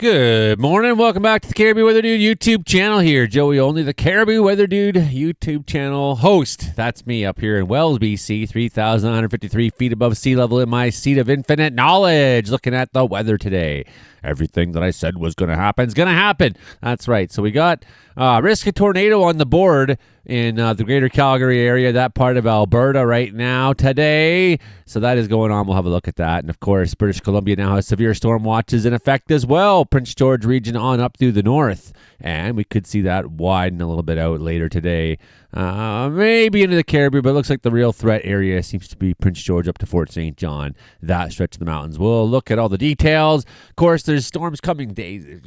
Good morning. Welcome back to the Caribou Weather Dude YouTube channel here. Joey Only, the Caribou Weather Dude YouTube channel host. That's me up here in Wells, BC, 3,953 feet above sea level in my seat of infinite knowledge, looking at the weather today. Everything that I said was going to happen is going to happen. That's right. So we got risk of tornado on the board in the greater Calgary area, that part of Alberta right now today. So that is going on. We'll have a look at that. And of course, British Columbia now has severe storm watches in effect as well. Prince George region on up through the north. And we could see that widen a little bit out later today. Maybe into the Caribou, but it looks like the real threat area seems to be Prince George up to Fort St. John, that stretch of the mountains. We'll look at all the details. Of course, there's storms coming days,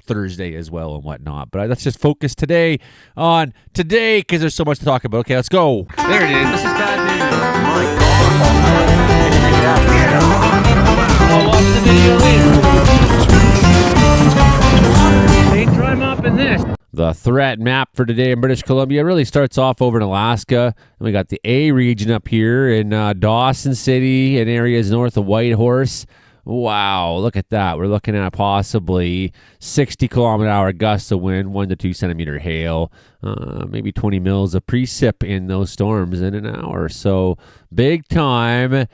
Thursday as well and whatnot. But let's just focus today on today because there's so much to talk about. Okay, let's go. There it is. This is bad news. I'll watch the video later. They dry mopping this. The threat map for today in British Columbia really starts off over in Alaska. And we got the A region up here in Dawson City and areas north of Whitehorse. Wow, look at that. We're looking at possibly 60 kilometer-hour gusts of wind, 1 to 2 centimeter hail, maybe 20 mils of precip in those storms in an hour. So big time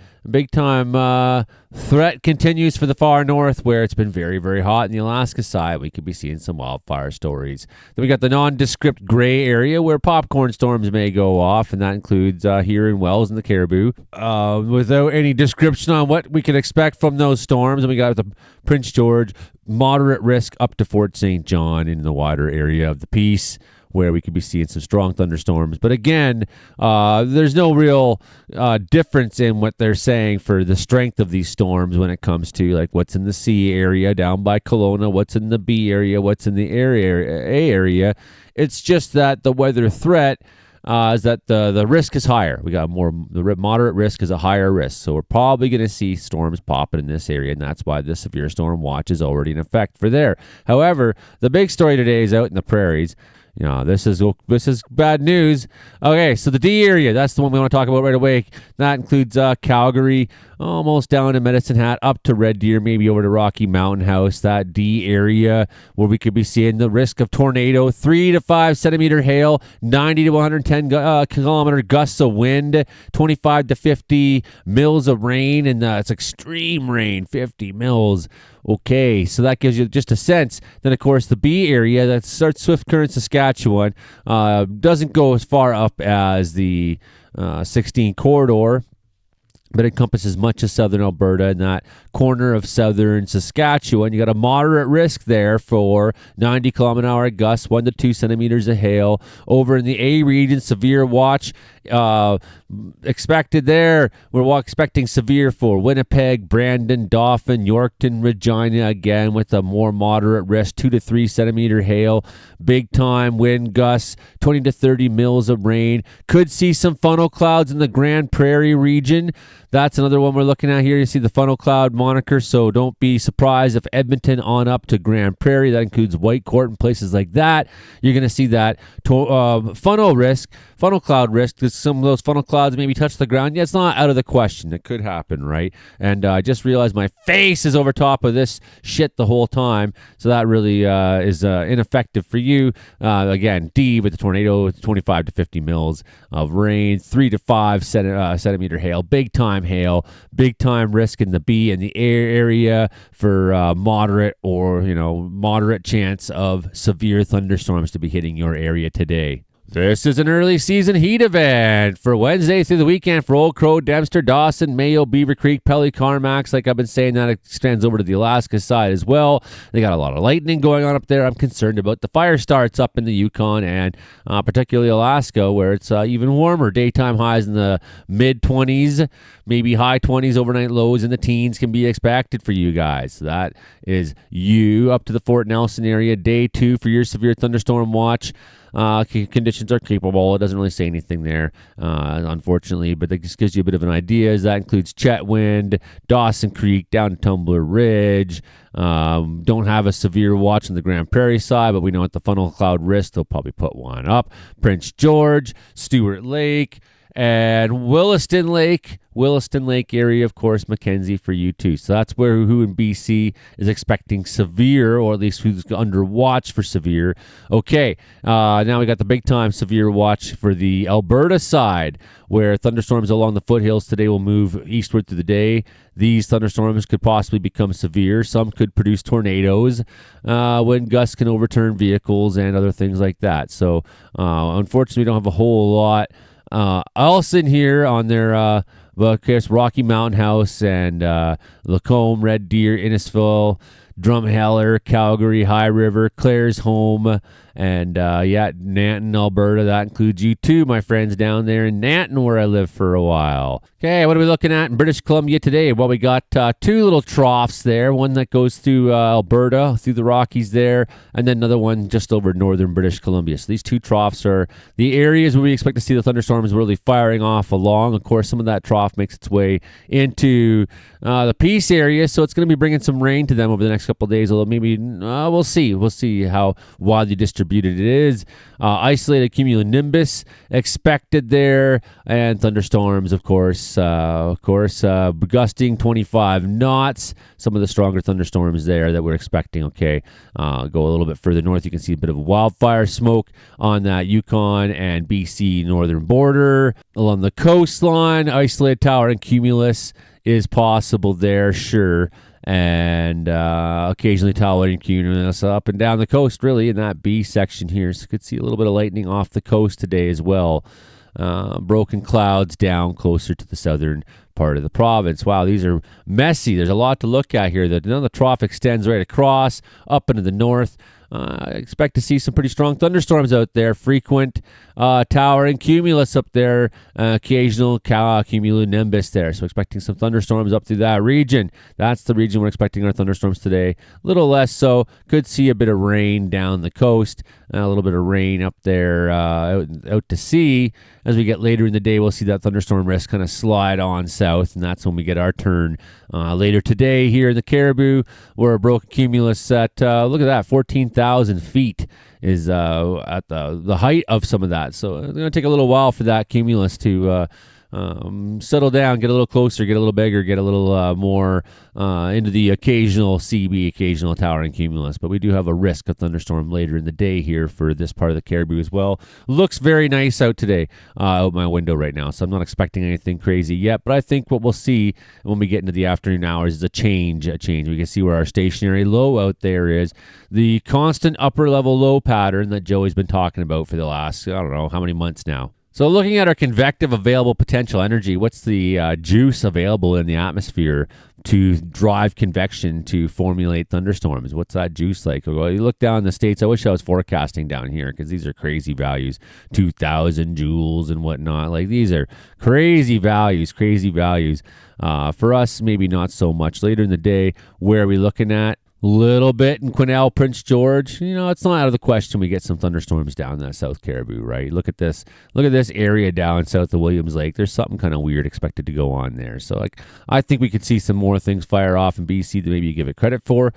threat continues for the far north where it's been very, very hot in the Alaska side. We could be seeing some wildfire stories. Then we got the nondescript gray area where popcorn storms may go off, and that includes here in Wells and the Caribou. Without any description on what we can expect from those storms, and we got the Prince George, moderate risk up to Fort St. John in the wider area of the Peace, where we could be seeing some strong thunderstorms. But again, there's no real difference in what they're saying for the strength of these storms when it comes to like what's in the C area down by Kelowna, what's in the B area, what's in the A area. It's just that the weather threat is that the risk is higher. We got the moderate risk is a higher risk. So we're probably going to see storms popping in this area, and that's why the severe storm watch is already in effect for there. However, the big story today is out in the prairies. This is bad news. Okay, so the D area, that's the one we want to talk about right away. That includes Calgary, almost down to Medicine Hat, up to Red Deer, maybe over to Rocky Mountain House. That D area where we could be seeing the risk of tornado, 3 to 5 centimeter hail, 90 to 110 kilometer gusts of wind, 25 to 50 mils of rain, and it's extreme rain, 50 mils. Okay, so that gives you just a sense. Then, of course, the B area, that starts Swift Current, Saskatchewan, doesn't go as far up as the 16 corridor, but encompasses much of southern Alberta and that corner of southern Saskatchewan. You got a moderate risk there for 90 kilometer-hour gusts, 1 to 2 centimeters of hail. Over in the A region, severe watch expected there. We're expecting severe for Winnipeg, Brandon, Dauphin, Yorkton, Regina, again with a more moderate risk, 2 to 3 centimeter hail. Big time wind gusts, 20 to 30 mils of rain. Could see some funnel clouds in the Grand Prairie region. That's another one we're looking at here. You see the funnel cloud moniker, so don't be surprised if Edmonton on up to Grand Prairie, that includes Whitecourt and places like that, you're going to see that funnel cloud risk. Some of those funnel clouds maybe touch the ground. Yeah, it's not out of the question. It could happen, right? And I just realized my face is over top of this shit the whole time, so that really is ineffective for you. Again, D with the tornado, 25 to 50 mils of rain, 3 to 5 centimeter hail, big time hail, big time risk in the B and the air area for moderate chance of severe thunderstorms to be hitting your area today. This is an early season heat event for Wednesday through the weekend for Old Crow, Dempster, Dawson, Mayo, Beaver Creek, Pelly, Carmax. Like I've been saying, that extends over to the Alaska side as well. They got a lot of lightning going on up there. I'm concerned about the fire starts up in the Yukon and particularly Alaska, where it's even warmer. Daytime highs in the mid-20s, maybe high 20s, overnight lows in the teens can be expected for you guys. So that is you up to the Fort Nelson area. Day 2 for your severe thunderstorm watch. Conditions are capable. It doesn't really say anything there, unfortunately, but that just gives you a bit of an idea. That includes Chetwynd, Dawson Creek, down to Tumbler Ridge. Don't have a severe watch on the Grand Prairie side, but we know at the funnel cloud risk, they'll probably put one up. Prince George, Stewart Lake, And Williston Lake area, of course, Mackenzie for you too. So that's who in BC is expecting severe, or at least who's under watch for severe. Okay, now we got the big time severe watch for the Alberta side, where thunderstorms along the foothills today will move eastward through the day. These thunderstorms could possibly become severe. Some could produce tornadoes when gusts can overturn vehicles and other things like that. So unfortunately, we don't have a whole lot else in here on their Rocky Mountain House and Lacombe, Red Deer, Innisfil, Drumheller, Calgary, High River, Clare's Home, and Nanton, Alberta. That includes you too, my friends, down there in Nanton, where I lived for a while. Okay, what are we looking at in British Columbia today? Well, we got two little troughs there, one that goes through Alberta, through the Rockies there, and then another one just over northern British Columbia. So these two troughs are the areas where we expect to see the thunderstorms really firing off along. Of course, some of that trough makes its way into the Peace area, so it's going to be bringing some rain to them over the next couple of days, although maybe we'll see. We'll see how widely distributed it is. Isolated cumulonimbus expected there, and thunderstorms, of course, gusting 25 knots. Some of the stronger thunderstorms there that we're expecting. Okay, go a little bit further north, you can see a bit of wildfire smoke on that Yukon and BC northern border. Along the coastline, isolated tower and cumulus is possible there, sure. And occasionally towering cumulus up and down the coast, really, in that B section here. So you could see a little bit of lightning off the coast today as well. Broken clouds down closer to the southern part of the province. Wow, these are messy. There's a lot to look at here. The trough extends right across, up into the north. I expect to see some pretty strong thunderstorms out there. Frequent towering cumulus up there. Occasional cumulonimbus there. So expecting some thunderstorms up through that region. That's the region we're expecting our thunderstorms today. A little less so. Could see a bit of rain down the coast. A little bit of rain up there out to sea. As we get later in the day, we'll see that thunderstorm risk kind of slide on south, and that's when we get our turn later today here in the Caribou, where a broken cumulus at, look at that, 14,000 feet is at the height of some of that. So it's going to take a little while for that cumulus to settle down, get a little closer, get a little bigger, get a little more into the occasional CB, occasional towering cumulus. But we do have a risk of thunderstorm later in the day here for this part of the Caribou as well. Looks very nice out today, out my window right now. So I'm not expecting anything crazy yet. But I think what we'll see when we get into the afternoon hours is a change. We can see where our stationary low out there is. The constant upper level low pattern that Joey's been talking about for the last, I don't know, how many months now. So looking at our convective available potential energy, what's the juice available in the atmosphere to drive convection to formulate thunderstorms? What's that juice like? Well, you look down in the States, I wish I was forecasting down here because these are crazy values, 2,000 joules and whatnot. Like, these are crazy values. For us, maybe not so much. Later in the day, where are we looking at? Little bit in Quesnel, Prince George. It's not out of the question we get some thunderstorms down in that South Caribou, right? Look at this area down south of Williams Lake. There's something kind of weird expected to go on there. So, I think we could see some more things fire off in BC that maybe you give it credit for.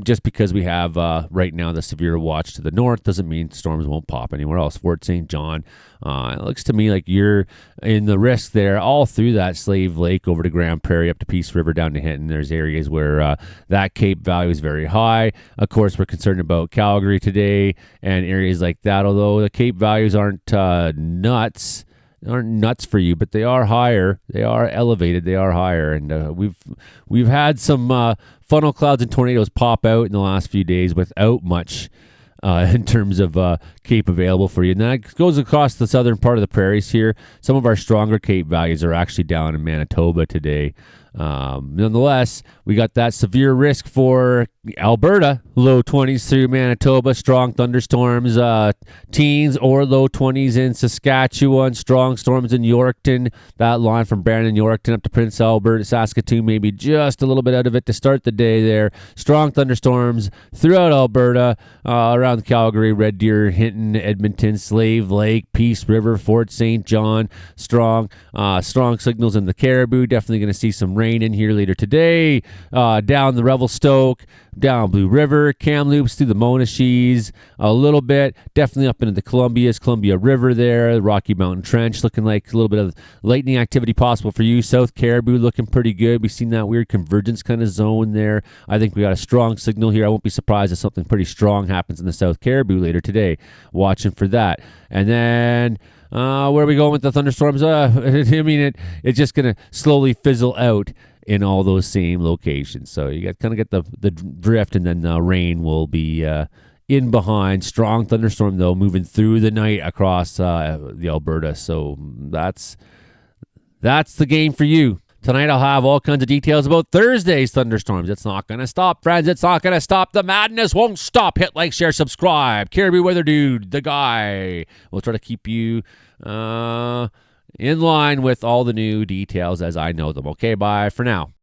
Just because we have right now the severe watch to the north doesn't mean storms won't pop anywhere else. Fort St. John, it looks to me like you're in the risk there all through that Slave Lake over to Grand Prairie up to Peace River down to Hinton. There's areas where that Cape value is very high. Of course, we're concerned about Calgary today and areas like that, although the Cape values aren't nuts for you, but they are higher. They are elevated. They are higher, and we've had some funnel clouds and tornadoes pop out in the last few days without much in terms of Cape available for you. And that goes across the southern part of the prairies here. Some of our stronger Cape values are actually down in Manitoba today. Nonetheless, we got that severe risk for Alberta, low 20s through Manitoba, strong thunderstorms, teens or low 20s in Saskatchewan, strong storms in Yorkton, that line from Brandon, Yorkton up to Prince Albert, Saskatoon, maybe just a little bit out of it to start the day there. Strong thunderstorms throughout Alberta, around Calgary, Red Deer, Hinton, Edmonton, Slave Lake, Peace River, Fort St. John, strong signals in the Caribou. Definitely going to see some rain rain in here later today. Down the Revelstoke, down Blue River, Kamloops through the Monashees a little bit. Definitely up into the Columbia River there. The Rocky Mountain Trench looking like a little bit of lightning activity possible for you. South Caribou looking pretty good. We've seen that weird convergence kind of zone there. I think we got a strong signal here. I won't be surprised if something pretty strong happens in the South Caribou later today. Watching for that. And then where are we going with the thunderstorms? I mean, it's just going to slowly fizzle out in all those same locations. So you got kind of get the drift, and then rain will be in behind. Strong thunderstorm, though, moving through the night across the Alberta. So that's the game for you. Tonight I'll have all kinds of details about Thursday's thunderstorms. It's not going to stop, friends. It's not going to stop. The madness won't stop. Hit like, share, subscribe. Caribou Weather Dude, the guy. We'll try to keep you in line with all the new details as I know them. Okay, bye for now.